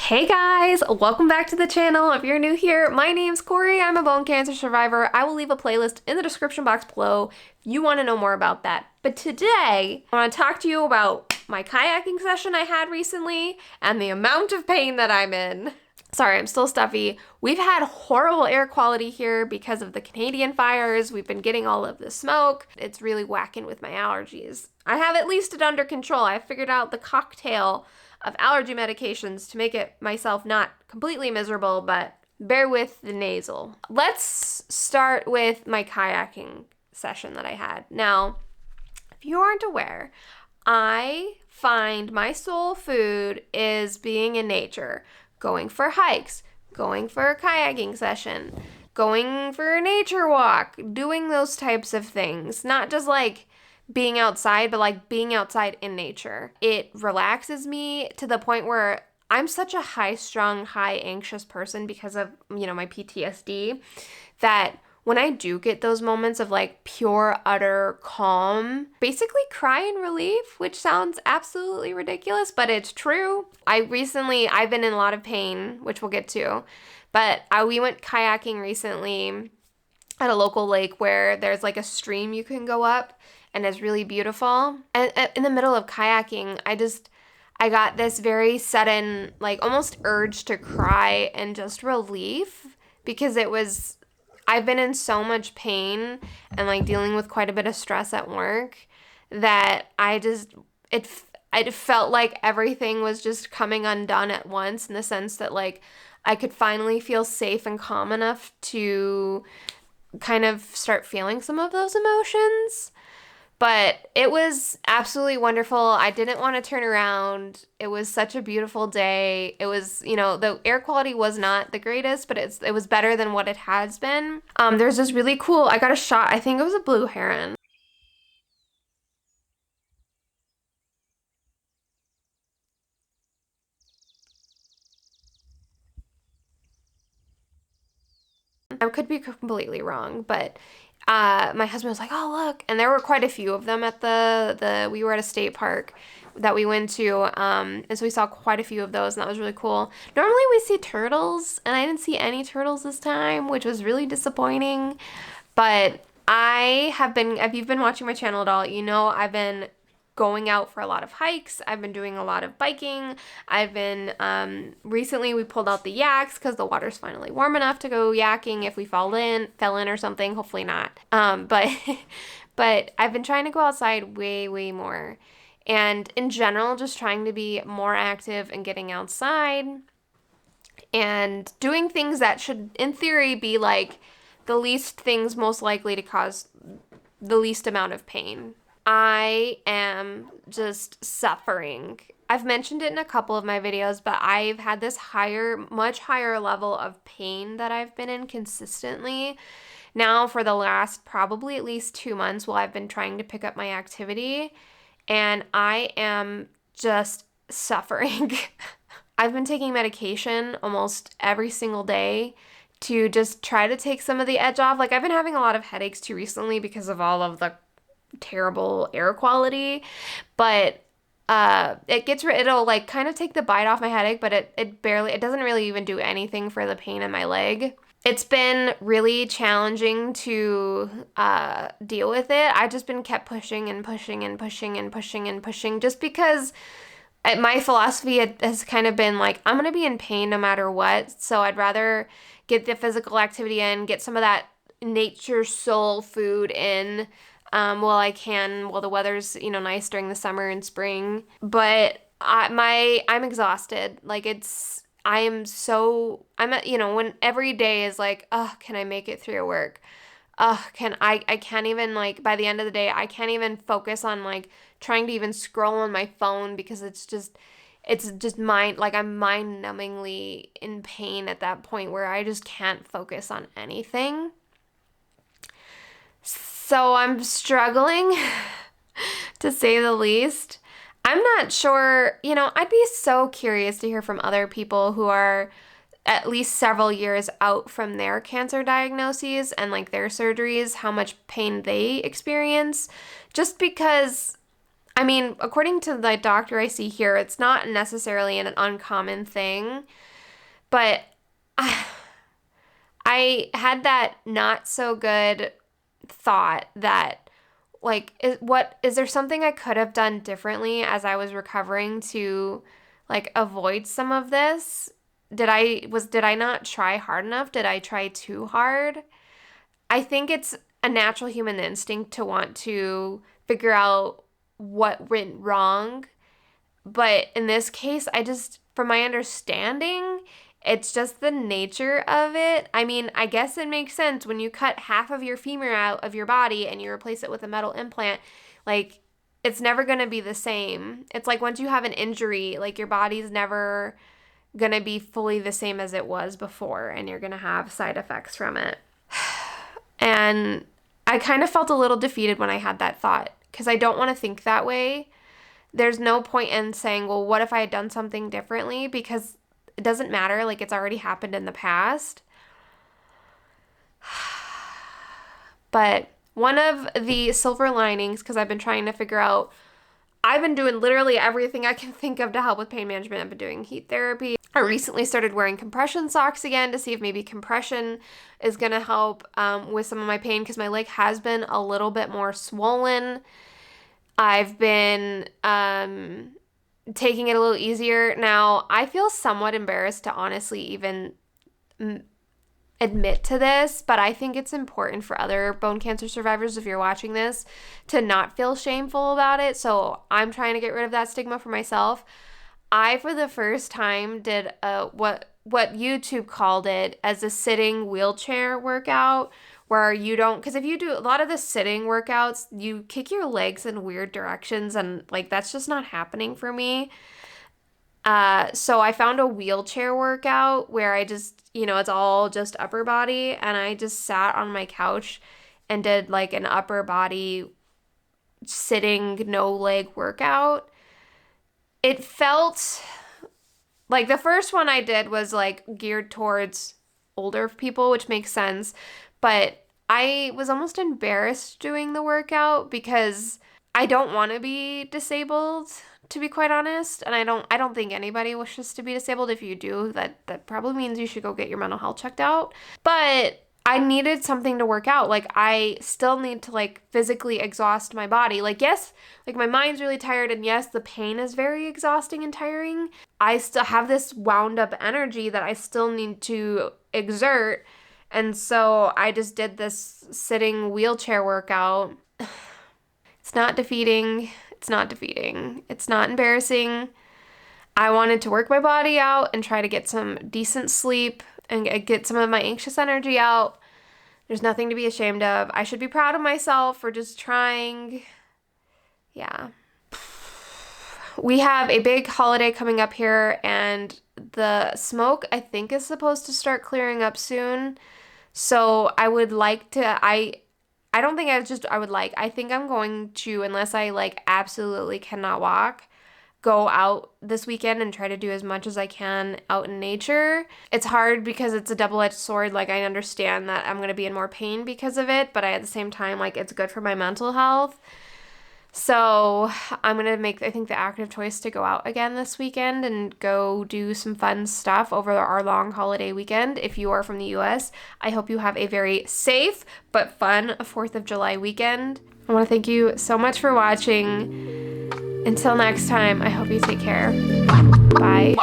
Hey guys, welcome back to the channel. If you're new here, my name's Corey. I'm a bone cancer survivor. I will leave a playlist in the description box below if you want to know more about that. But today, I want to talk to you about my kayaking session I had recently and the amount of pain that I'm in. Sorry, I'm still stuffy. We've had horrible air quality here because of the Canadian fires. We've been getting all of the smoke. It's really whacking with my allergies. I have at least it under control. I figured out the cocktail of allergy medications to make it myself not completely miserable, but bear with the nasal. Let's start with my kayaking session that I had. Now, if you aren't aware, I find my soul food is being in nature, going for hikes, going for a kayaking session, going for a nature walk, doing those types of things, not just like being outside, but like being outside in nature. It relaxes me to the point where I'm such a high-strung, high-anxious person because of, my PTSD, that when I do get those moments of like pure, utter calm, basically cry in relief, which sounds absolutely ridiculous, but it's true. I've been in a lot of pain, which we'll get to, but we went kayaking recently at a local lake where there's like a stream you can go up, and it's really beautiful. And in the middle of kayaking, I got this very sudden, like almost urge to cry and just relief because I've been in so much pain and like dealing with quite a bit of stress at work that it felt like everything was just coming undone at once, in the sense that like I could finally feel safe and calm enough to kind of start feeling some of those emotions. But it was absolutely wonderful. I didn't want to turn around. It was such a beautiful day. It was, the air quality was not the greatest, but it was better than what it has been. There's this really cool, I got a shot, I think it was a blue heron. I could be completely wrong, but my husband was like, "Oh, look." And there were quite a few of them at we were at a state park that we went to. And so we saw quite a few of those, and that was really cool. Normally we see turtles, and I didn't see any turtles this time, which was really disappointing. But if you've been watching my channel at all, I've been going out for a lot of hikes. I've been doing a lot of biking. Recently we pulled out the yaks because the water's finally warm enough to go yakking if we fell in or something. Hopefully not. But I've been trying to go outside way, way more. And in general, just trying to be more active and getting outside and doing things that should, in theory, be like the least things most likely to cause the least amount of pain. I am just suffering. I've mentioned it in a couple of my videos, but I've had this much higher level of pain that I've been in consistently now for the last probably at least 2 months while I've been trying to pick up my activity, and I am just suffering. I've been taking medication almost every single day to just try to take some of the edge off. Like, I've been having a lot of headaches too recently because of all of the terrible air quality, but it'll like kind of take the bite off my headache, but it doesn't really even do anything for the pain in my leg. It's been really challenging to deal with it. I've just been kept pushing and pushing and pushing and pushing and pushing, just because my philosophy has kind of been like, I'm gonna be in pain no matter what, so I'd rather get the physical activity in, get some of that nature soul food in while the weather's, nice during the summer and spring. But I'm exhausted. Like, when every day is like, oh, can I make it through work? I can't even, like, by the end of the day, I can't even focus on like trying to even scroll on my phone because it's just I'm mind-numbingly in pain at that point where I just can't focus on anything. So I'm struggling, to say the least. I'm not sure, I'd be so curious to hear from other people who are at least several years out from their cancer diagnoses and like their surgeries, how much pain they experience. Just because I mean, according to the doctor I see here, it's not necessarily an uncommon thing, but I had that not so good thought that, like, is there something I could have done differently as I was recovering to, like, avoid some of this? Did I not try hard enough? Did I try too hard? I think it's a natural human instinct to want to figure out what went wrong. But in this case, from my understanding, it's just the nature of it. I mean, I guess it makes sense when you cut half of your femur out of your body and you replace it with a metal implant, like, it's never going to be the same. It's like once you have an injury, like, your body's never going to be fully the same as it was before, and you're going to have side effects from it. And I kind of felt a little defeated when I had that thought, because I don't want to think that way. There's no point in saying, well, what if I had done something differently? Because it doesn't matter. Like, it's already happened in the past. But one of the silver linings, because I've been trying to figure out, I've been doing literally everything I can think of to help with pain management. I've been doing heat therapy. I recently started wearing compression socks again to see if maybe compression is going to help with some of my pain, because my leg has been a little bit more swollen. I've been taking it a little easier. Now, I feel somewhat embarrassed to honestly even admit to this, but I think it's important for other bone cancer survivors, if you're watching this, to not feel shameful about it. So I'm trying to get rid of that stigma for myself. I, for the first time, did what YouTube called it as a sitting wheelchair workout, where you don't, because if you do a lot of the sitting workouts, you kick your legs in weird directions, and, like, that's just not happening for me. So I found a wheelchair workout where I just, it's all just upper body, and I just sat on my couch and did, like, an upper body sitting no leg workout. It felt like the first one I did was, like, geared towards older people, which makes sense. But I was almost embarrassed doing the workout because I don't want to be disabled, to be quite honest. And I don't think anybody wishes to be disabled. If you do, that probably means you should go get your mental health checked out. But I needed something to work out. Like, I still need to, like, physically exhaust my body. Like, yes, like, my mind's really tired, and yes, the pain is very exhausting and tiring. I still have this wound up energy that I still need to exert. And so I just did this sitting wheelchair workout. It's not defeating. It's not defeating. It's not embarrassing. I wanted to work my body out and try to get some decent sleep and get some of my anxious energy out. There's nothing to be ashamed of. I should be proud of myself for just trying. Yeah. We have a big holiday coming up here, and the smoke, I think, is supposed to start clearing up soon. So I would like to, I don't think I think I'm going to, unless I, like, absolutely cannot walk, go out this weekend and try to do as much as I can out in nature. It's hard because it's a double-edged sword. Like, I understand that I'm going to be in more pain because of it, but at the same time, like, it's good for my mental health. So I'm going to make, I think, the active choice to go out again this weekend and go do some fun stuff over our long holiday weekend. If you are from the US, I hope you have a very safe but fun 4th of July weekend. I want to thank you so much for watching. Until next time, I hope you take care. Bye.